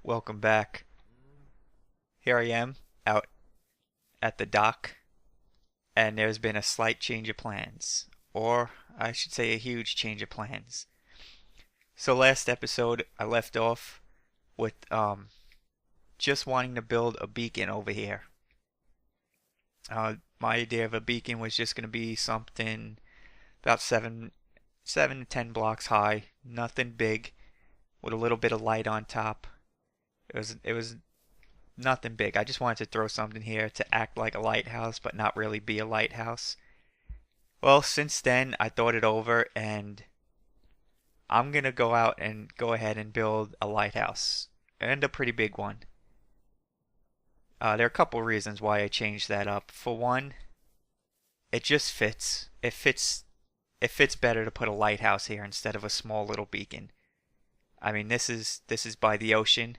welcome back. Here I am out at the dock, and there's been a slight change of plans, or I should say a huge change of plans. So last episode I left off with just wanting to build a beacon over here. My idea of a beacon was just going to be something about seven to 10 blocks high, nothing big, with a little bit of light on top. It was nothing big. I just wanted to throw something here to act like a lighthouse, but not really be a lighthouse. Well, since then I thought it over, and I'm gonna go out and go ahead and build a lighthouse, and a pretty big one. There are a couple reasons why I changed that up. For one, it just fits. It fits better to put a lighthouse here instead of a small little beacon. I mean, this is by the ocean.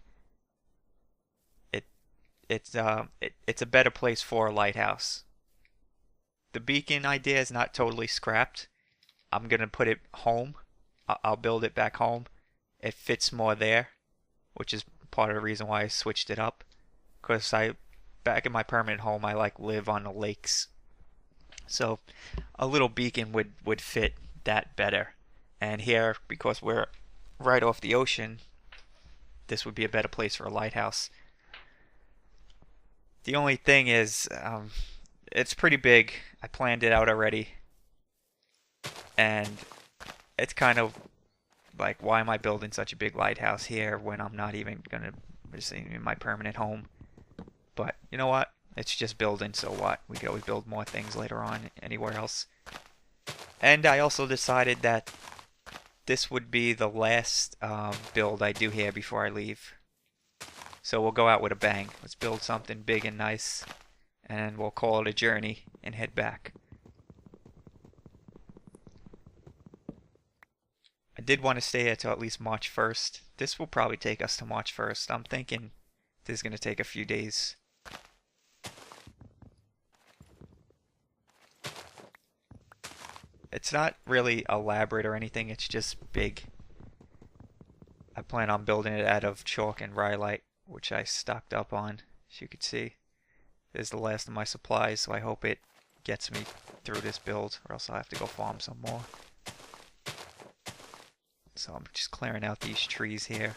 It's a better place for a lighthouse. The beacon idea is not totally scrapped. I'm gonna put it home. I'll build it back home. It fits more there, which is part of the reason why I switched it up. Because back in my permanent home, I live on the lakes. So a little beacon would fit that better. And here, because we're right off the ocean, this would be a better place for a lighthouse. The only thing is, it's pretty big. I planned it out already. And it's kind of like, why am I building such a big lighthouse here when I'm not even going to be in my permanent home? But you know what? It's just building, so what? We could always build more things later on anywhere else. And I also decided that this would be the last build I do here before I leave. So we'll go out with a bang. Let's build something big and nice, and we'll call it a journey and head back. I did want to stay here till at least March 1st. This will probably take us to March 1st. I'm thinking this is going to take a few days. It's not really elaborate or anything, it's just big. I plan on building it out of chalk and rhyolite, which I stocked up on, as you can see. This is the last of my supplies, so I hope it gets me through this build, or else I'll have to go farm some more. So I'm just clearing out these trees here.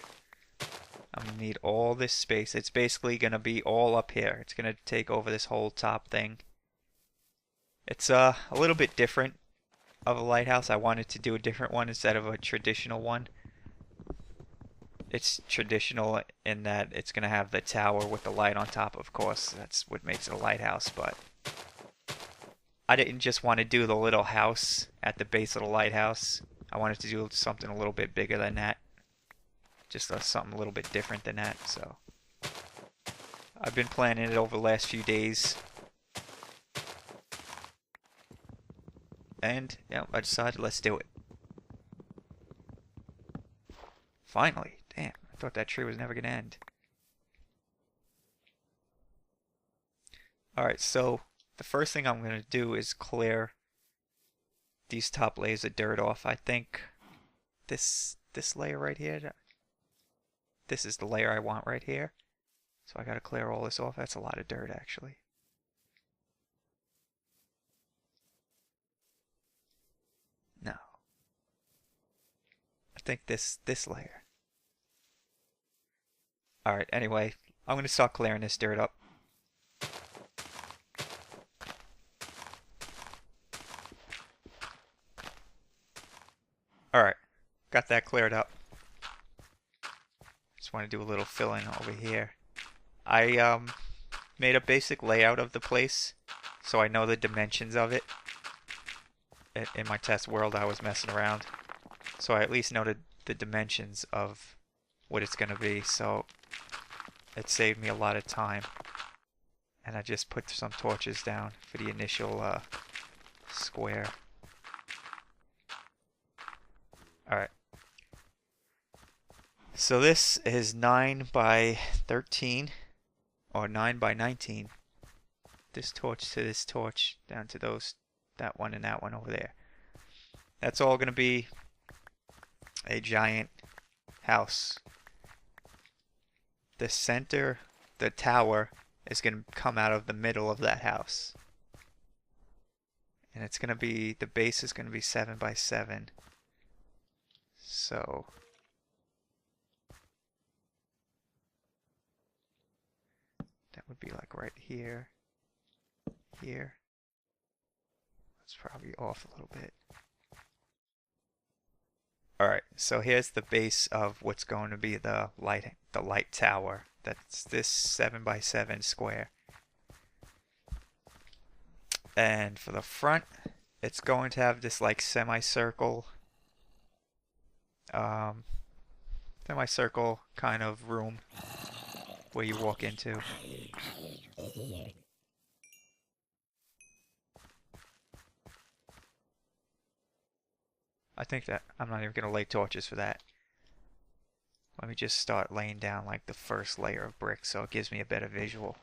I'm going to need all this space. It's basically going to be all up here. It's going to take over this whole top thing. It's a little bit different of a lighthouse. I wanted to do a different one instead of a traditional one. It's traditional in that it's going to have the tower with the light on top, of course. That's what makes it a lighthouse, but I didn't just want to do the little house at the base of the lighthouse. I wanted to do something a little bit bigger than that. Just something a little bit different than that, so I've been planning it over the last few days. And, yeah, I decided let's do it. Finally. Damn, I thought that tree was never going to end. Alright, so the first thing I'm going to do is clear these top layers of dirt off. I think this layer right here, this is the layer I want right here. So I got to clear all this off. That's a lot of dirt, actually. No. I think this layer. Alright, anyway, I'm going to start clearing this dirt up. Alright, got that cleared up. Just want to do a little filling over here. I made a basic layout of the place, so I know the dimensions of it. In my test world I was messing around, so I at least know the dimensions of what it's going to be, so it saved me a lot of time. And I just put some torches down for the initial square. Alright. So this is 9 by 13, or 9 by 19. This torch to this torch, down to that one and that one over there. That's all going to be a giant house. the center, the tower, is going to come out of the middle of that house. And it's going to be, the base is going to be 7 by 7. So that would be like right here, here. That's probably off a little bit. Alright, so here's the base of what's going to be the light tower. That's this 7 by 7 square. And for the front, it's going to have this like semicircle kind of room where you walk into. I think that I'm not even going to lay torches for that. Let me just start laying down like the first layer of bricks so it gives me a better visual.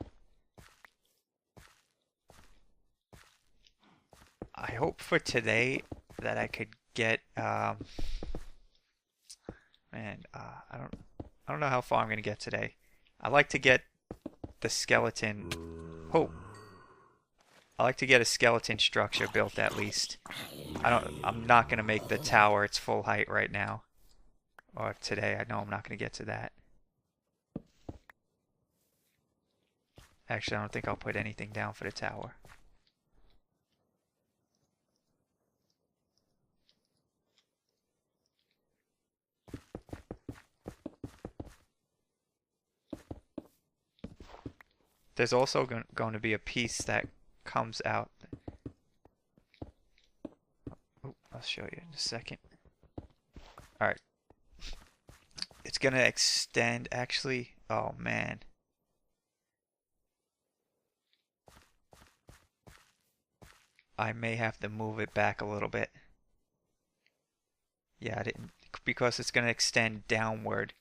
I hope for today that I could get I don't know how far I'm going to get today. I like to get the skeleton. Oh. I like to get a skeleton structure built at least. I'm not going to make the tower its full height right now. Or today, I know I'm not going to get to that. Actually, I don't think I'll put anything down for the tower. There's also going to be a piece that comes out. Oh, I'll show you in a second. Alright. It's going to extend, actually. Oh, man. I may have to move it back a little bit. Yeah, I didn't, because it's going to extend downward.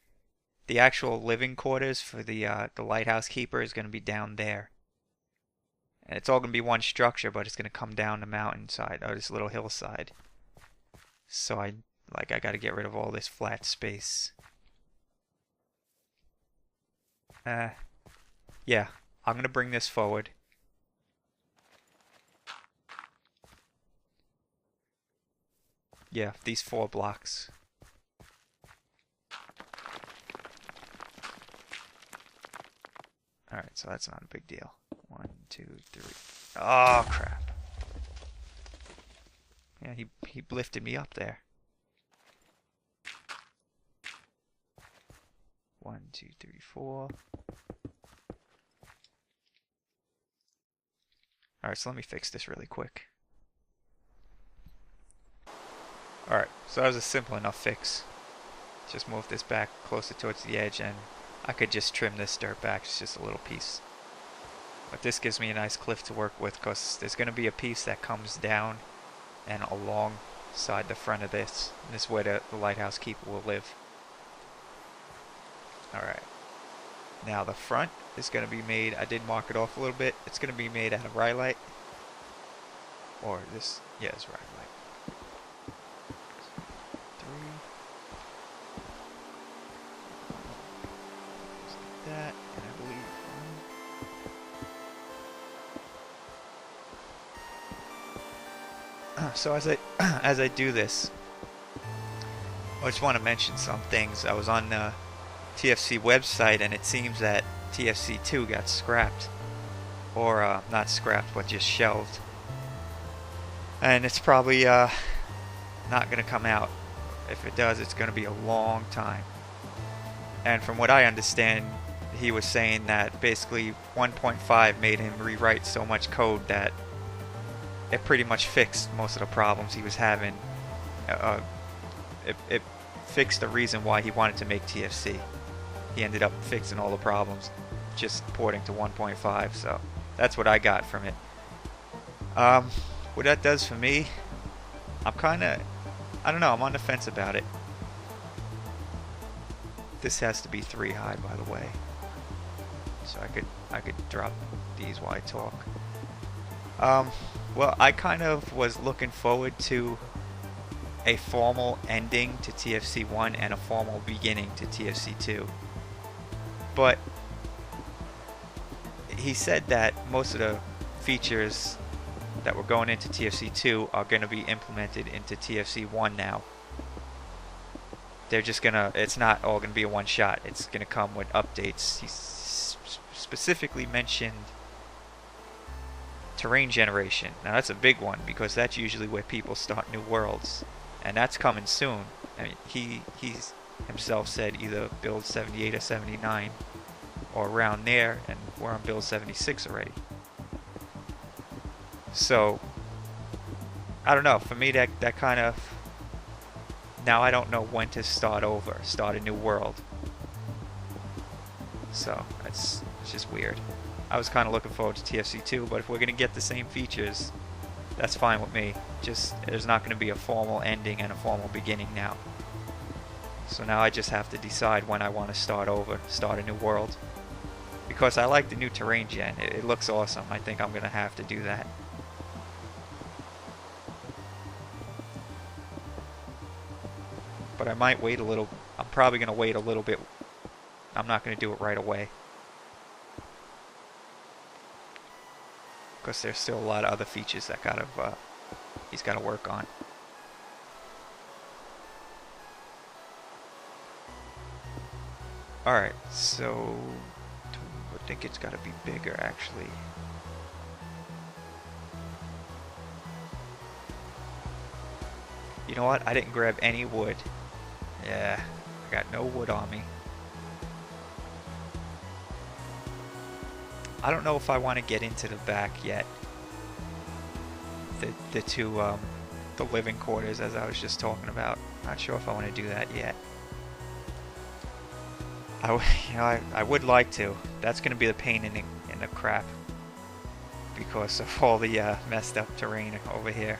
The actual living quarters for the lighthouse keeper is going to be down there. And it's all going to be one structure, but it's going to come down the mountainside, or this little hillside. So I got to get rid of all this flat space. Yeah, I'm going to bring this forward. Yeah, these 4 blocks. Alright, so that's not a big deal. 1, 2, 3. Oh, crap. Yeah, he lifted me up there. 1, 2, 3, 4. Alright, so let me fix this really quick. Alright, so that was a simple enough fix. Just move this back closer towards the edge and I could just trim this dirt back. It's just a little piece. But this gives me a nice cliff to work with because there's going to be a piece that comes down and alongside the front of this. And this is where the lighthouse keeper will live. Alright. Now the front is going to be made, I did mark it off a little bit. It's going to be made out of rhyolite. Or this, yeah, it's rhyolite. 3. That, and I believe so as I do this, I just want to mention some things. I was on the TFC website and it seems that TFC 2 got scrapped, or not scrapped but just shelved, and it's probably not gonna come out. If it does, it's gonna be a long time. And from what I understand, he was saying that basically 1.5 made him rewrite so much code that it pretty much fixed most of the problems he was having. It fixed the reason why he wanted to make TFC. He ended up fixing all the problems just porting to 1.5, so that's what I got from it. What that does for me, I don't know, I'm on the fence about it. This has to be 3 high, by the way. So I could drop these while I talk. Well, I kind of was looking forward to a formal ending to TFC 1 and a formal beginning to TFC 2. But he said that most of the features that were going into TFC2 are going to be implemented into TFC1 now. They're just gonna, it's not all gonna be a one shot. It's gonna come with updates. He specifically mentioned terrain generation. Now that's a big one because that's usually where people start new worlds, and that's coming soon. I mean, he's himself said either build 78 or 79 or around there, and we're on build 76 already. So I don't know. For me, that kind of, now I don't know when to start over, start a new world. So it's just weird. I was kind of looking forward to TFC2, but if we're going to get the same features, that's fine with me. Just, there's not going to be a formal ending and a formal beginning now. So now I just have to decide when I want to start over, start a new world. Because I like the new terrain gen. It looks awesome. I think I'm going to have to do that. But I might wait a little. I'm probably going to wait a little bit. I'm not going to do it right away. Because there's still a lot of other features that he's got to work on. Alright, so I think it's got to be bigger actually. You know what? I didn't grab any wood. Yeah, I got no wood on me. I don't know if I want to get into the back yet. The two the living quarters, as I was just talking about. Not sure if I want to do that yet. I would like to. That's going to be the pain in the crap because of all the messed up terrain over here.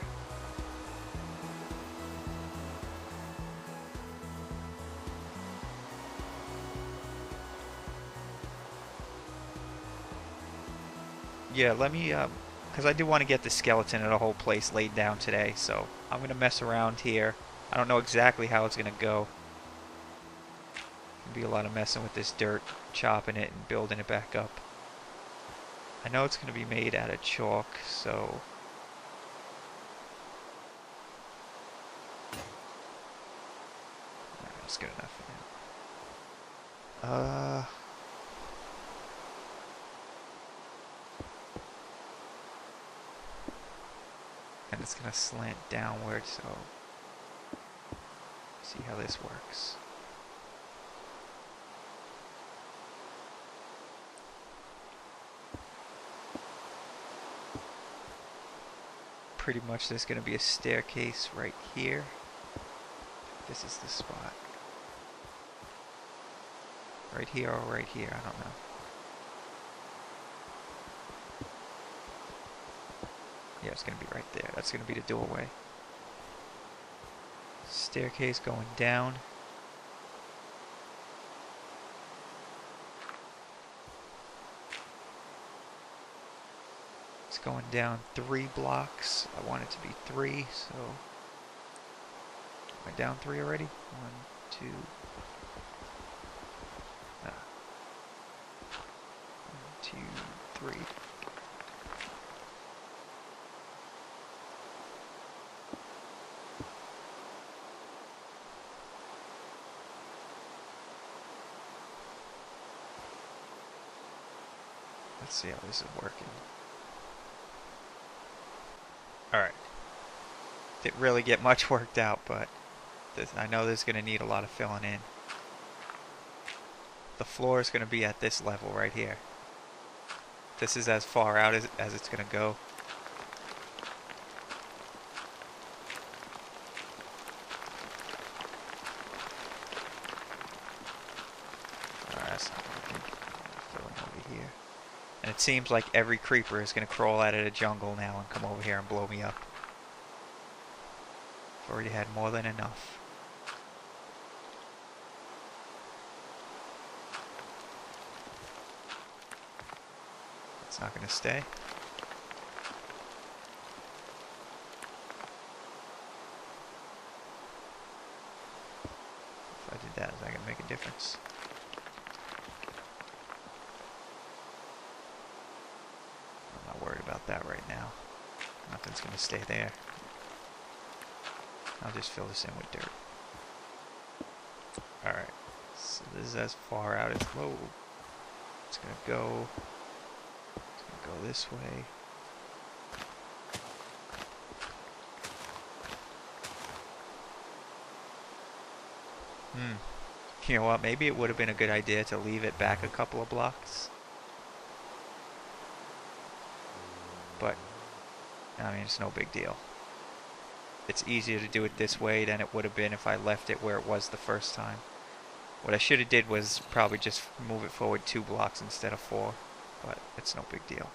Yeah, let me, because I do want to get the skeleton of the whole place laid down today, so I'm going to mess around here. I don't know exactly how it's going to go. Be a lot of messing with this dirt, chopping it and building it back up. I know it's going to be made out of chalk, so that's good enough for now. And it's going to slant downward, so see how this works. Pretty much there's going to be a staircase right here. This is the spot. Right here or right here, I don't know. Yeah, it's going to be right there. That's going to be the doorway. Staircase going down. It's going down 3 blocks. I want it to be 3, so am I down 3 already? 1, 2. 1, 2, 3. Let's see how this is working. Alright. Didn't really get much worked out, but I know this is going to need a lot of filling in. The floor is going to be at this level right here. This is as far out as it's going to go. Alright, that's not working. Filling over here. And it seems like every creeper is going to crawl out of the jungle now and come over here and blow me up. I've already had more than enough. It's not going to stay. If I did that, is that going to make a difference? that right now. Nothing's gonna stay there. I'll just fill this in with dirt. Alright, so this is as far out as, whoa, it's gonna go this way. You know what, maybe it would have been a good idea to leave it back a couple of blocks. But, I mean, it's no big deal. It's easier to do it this way than it would have been if I left it where it was the first time. What I should have did was probably just move it forward 2 blocks instead of 4, but it's no big deal.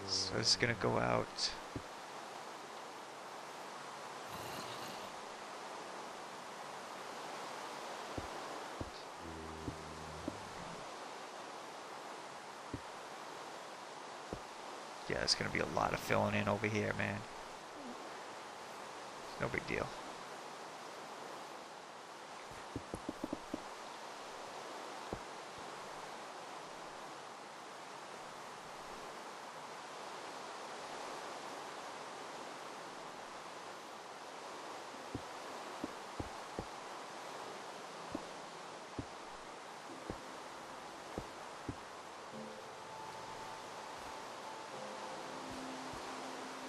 So it's gonna go out. Yeah, it's gonna be a lot of filling in over here, man. No big deal.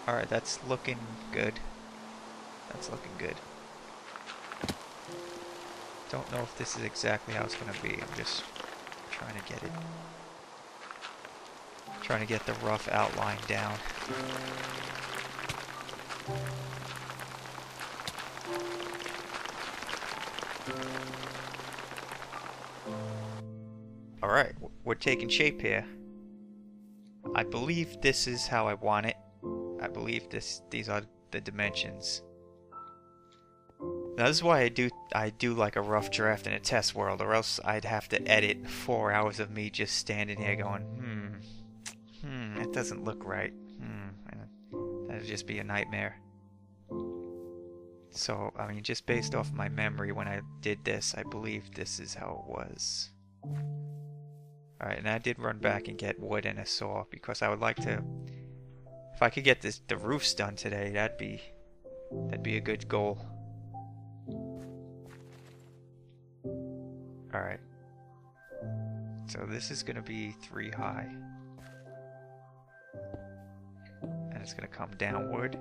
Alright, that's looking good. That's looking good. Don't know if this is exactly how it's gonna be. I'm just trying to get it. Trying to get the rough outline down. Alright, we're taking shape here. I believe this is how I want it. I believe these are the dimensions. Now this is why I do like a rough draft in a test world, or else I'd have to edit 4 hours of me just standing here going, it doesn't look right. That'd just be a nightmare. So, I mean, just based off my memory when I did this, I believe this is how it was. Alright, and I did run back and get wood and a saw because I would like to, if I could get the roofs done today, that'd be a good goal. Alright. So this is gonna be 3 high. And it's gonna come downward.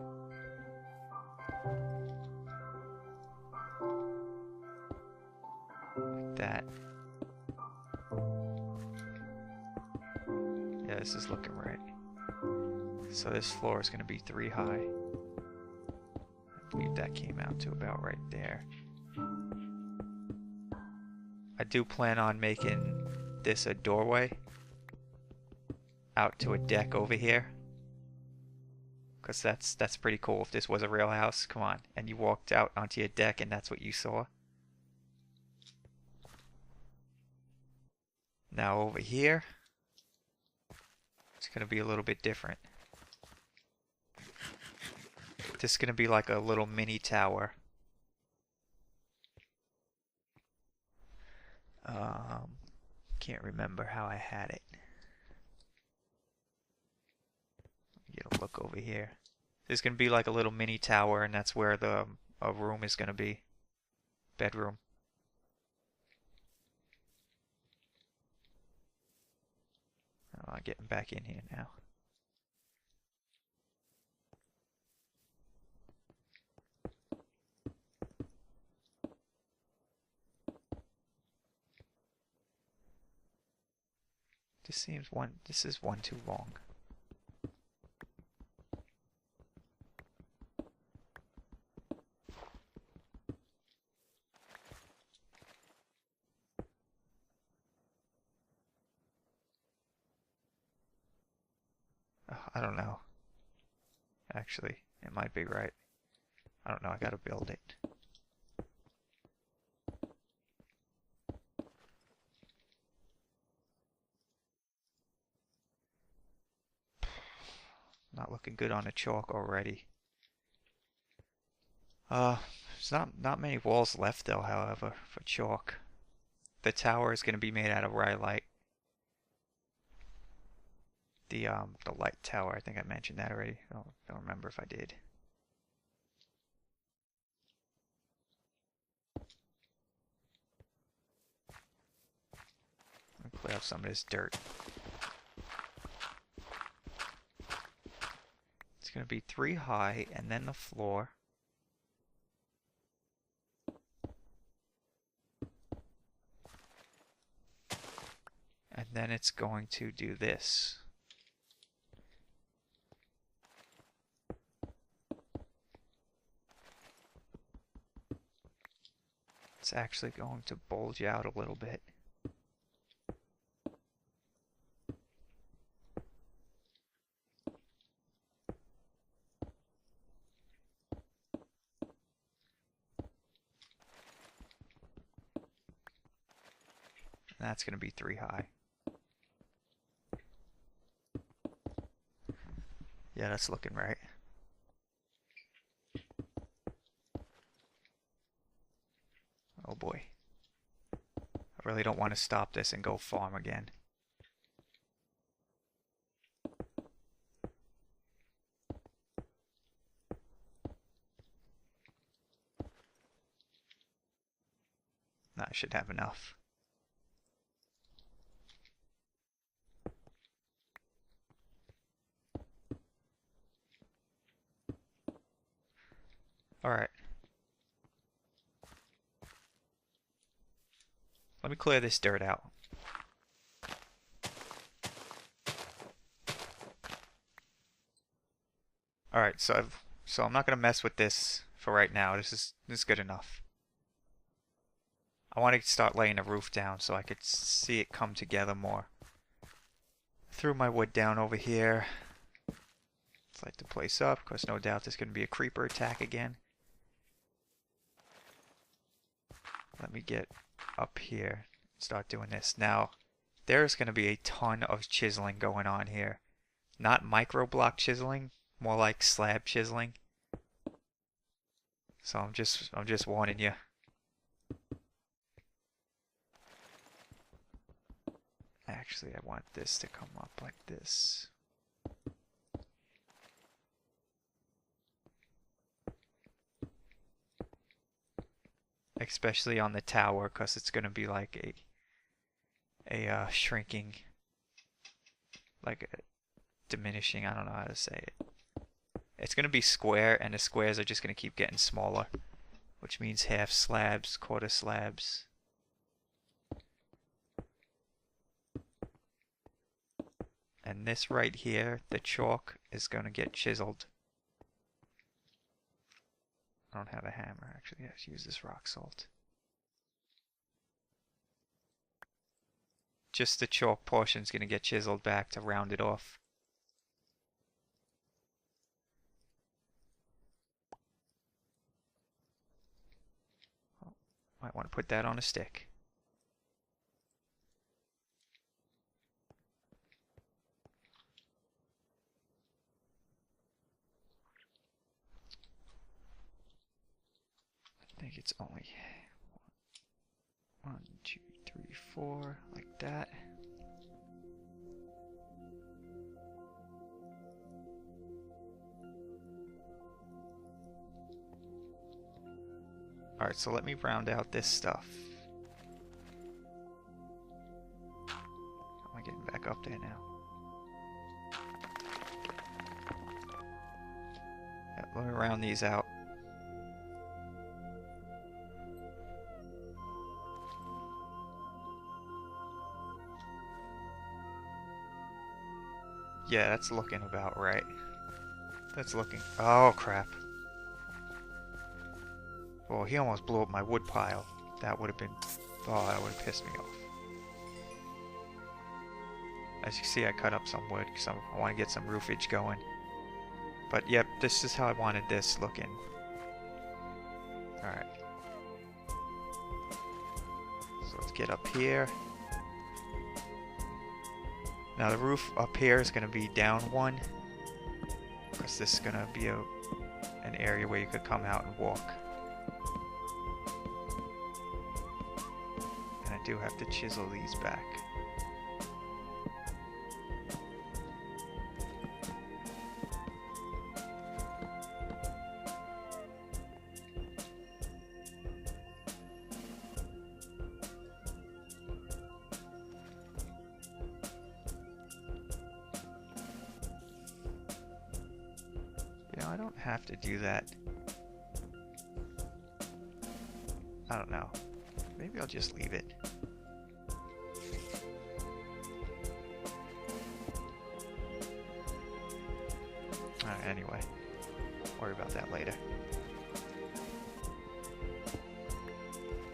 Like that. Yeah, this is looking right. So this floor is gonna be 3 high. I believe that came out to about right there. I do plan on making this a doorway out to a deck over here, because that's pretty cool. If this was a real house, come on, and you walked out onto your deck and that's what you saw. Now over here, it's gonna be a little bit different. This is gonna be like a little mini tower. Can't remember how I had it. Get a look over here. There's gonna be like a little mini tower, and that's where the a room is gonna be. Bedroom. Oh, I'm getting back in here now. This is one too long. I don't know. Actually, it might be right. I don't know, I gotta build it. Not looking good on the chalk already. There's not many walls left though, however, for chalk. The tower is gonna be made out of rhyolite. the light tower. I think I mentioned that already. I don't remember if I did. I'll clear up some of this dirt. It's going to be 3 high and then the floor. And then it's going to do this. It's actually going to bulge out a little bit. And that's going to be 3 high. Yeah, that's looking right. Oh boy. I really don't want to stop this and go farm again. Nah, I should have enough. Alright. Let me clear this dirt out. Alright, so I'm not gonna mess with this for right now. This is good enough. I want to start laying the roof down so I could see it come together more. Threw my wood down over here. Let's light the place up, because no doubt there's gonna be a creeper attack again. Let me get up here and start doing this. Now, there's going to be a ton of chiseling going on here. Not micro block chiseling, more like slab chiseling. So I'm just warning you. Actually, I want this to come up like this. Especially on the tower, because it's going to be like a shrinking, like a diminishing, I don't know how to say it. It's going to be square, and the squares are just going to keep getting smaller, which means half slabs, quarter slabs. And this right here, the chalk, is going to get chiseled. I don't have a hammer, actually. I should use this rock salt. Just the chalk portion is going to get chiseled back to round it off. Oh, might want to put that on a stick. I think it's only 1, 2, 3, 4, like that. Alright, so let me round out this stuff. How am I getting back up there now? Yeah, let me round these out. Yeah, that's looking about right. That's looking... Oh, crap. Oh, he almost blew up my wood pile. That would have been... Oh, that would have pissed me off. As you see, I cut up some wood because I want to get some roofage going. But, yep, this is how I wanted this looking. Alright. So let's get up here. Now the roof up here is going to be down 1, because this is going to be an area where you could come out and walk. And I do have to chisel these back. I don't have to do that. I don't know. Maybe I'll just leave it. Alright, anyway. Worry about that later.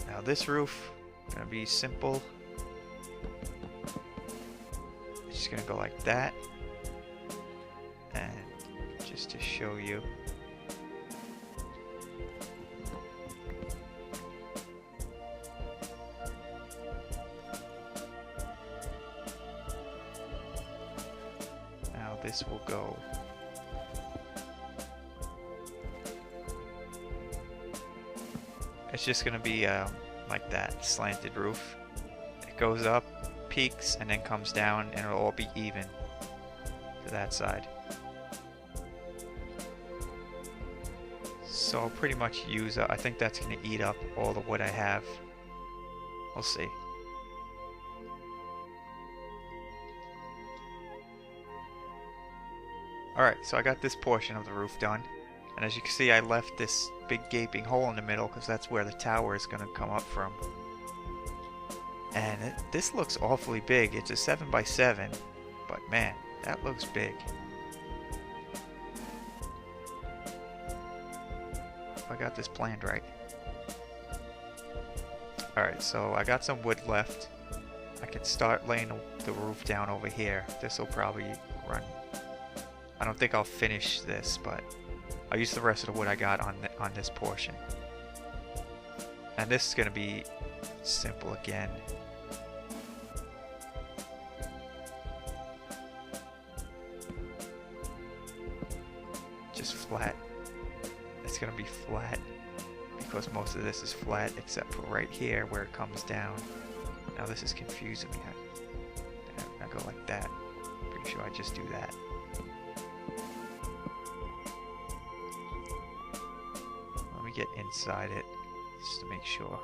Now this roof, gonna be simple. It's just gonna go like that. And just to show you. Now this will go it's just gonna be like that slanted roof. It goes up, peaks, and then comes down, and it'll all be even to that side. So I'll pretty much use I think that's gonna eat up all the wood I have. We'll see. Alright, so I got this portion of the roof done. And as you can see, I left this big gaping hole in the middle because that's where the tower is going to come up from. And this looks awfully big. It's a 7x7, but man, that looks big. If I got this planned right. Alright, so I got some wood left. I can start laying the roof down over here. This will probably run. I don't think I'll finish this, but I'll use the rest of the wood I got on this portion. And this is going to be simple again. Just flat. It's going to be flat because most of this is flat except for right here where it comes down. Now this is confusing me. I go like that. Pretty sure I just do that. Get inside it just to make sure.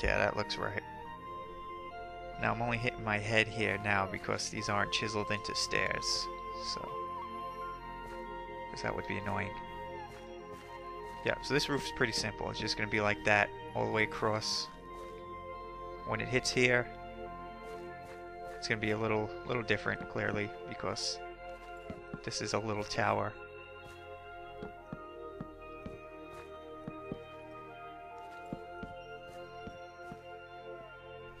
Yeah, that looks right. Now I'm only hitting my head here now because these aren't chiseled into stairs, so because that would be annoying. Yeah, so this roof is pretty simple. It's just going to be like that all the way across. When it hits here, it's going to be a little different, clearly, because this is a little tower.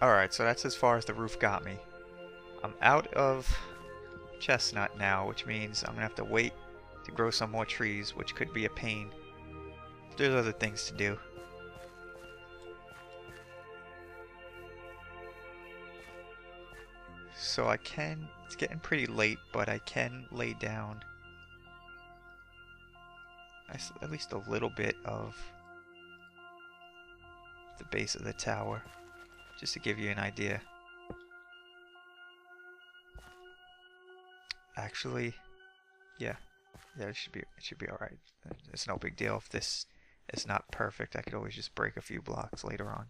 Alright, so that's as far as the roof got me. I'm out of chestnut now, which means I'm going to have to wait to grow some more trees, which could be a pain. There's other things to do. So I can, it's getting pretty late, but I can lay down at least a little bit of the base of the tower, just to give you an idea. Actually, yeah, it should be all right. It's no big deal if this is not perfect. I could always just break a few blocks later on.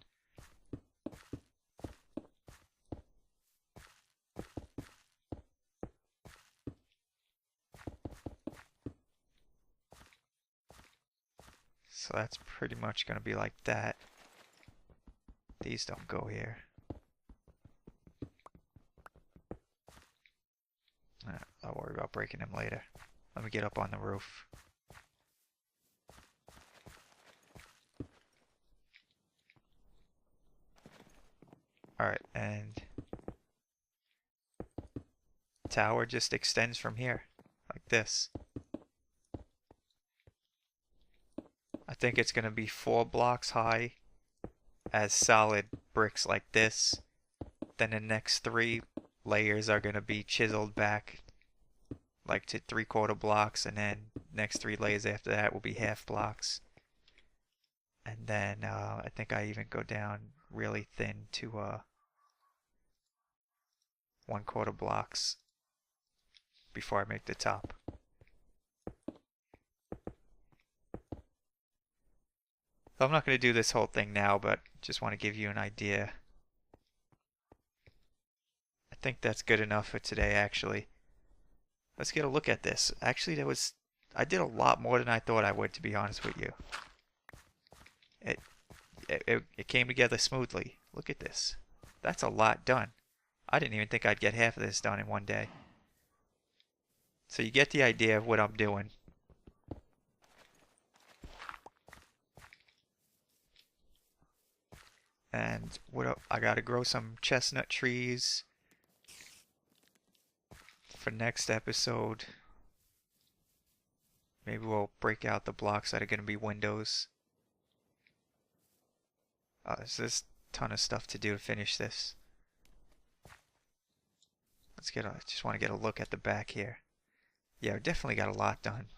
So that's pretty much going to be like that. These don't go here. I'll worry about breaking them later. Let me get up on the roof. Alright, and tower just extends from here, like this. I think it's going to be 4 blocks high as solid bricks like this. Then the next 3 layers are going to be chiseled back like to 3/4 blocks, and then next 3 layers after that will be half blocks. And then I think I even go down really thin to 1/4 blocks before I make the top. So I'm not going to do this whole thing now, but just want to give you an idea. I think that's good enough for today, actually. Let's get a look at this. Actually, I did a lot more than I thought I would, to be honest with you. It, it came together smoothly. Look at this. That's a lot done. I didn't even think I'd get half of this done in one day. So you get the idea of what I'm doing. And I gotta grow some chestnut trees for next episode. Maybe we'll break out the blocks that are gonna be windows. There's this ton of stuff to do to finish this. Just want to get a look at the back here. Yeah, we definitely got a lot done.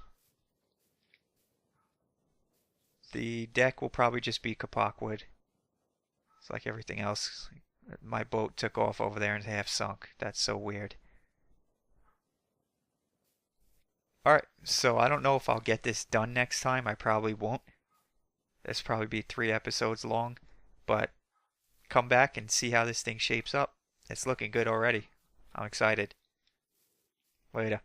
The deck will probably just be kapok wood. It's like everything else. My boat took off over there and half sunk. That's so weird. Alright, so I don't know if I'll get this done next time. I probably won't. This will probably be 3 episodes long. But come back and see how this thing shapes up. It's looking good already. I'm excited. Later.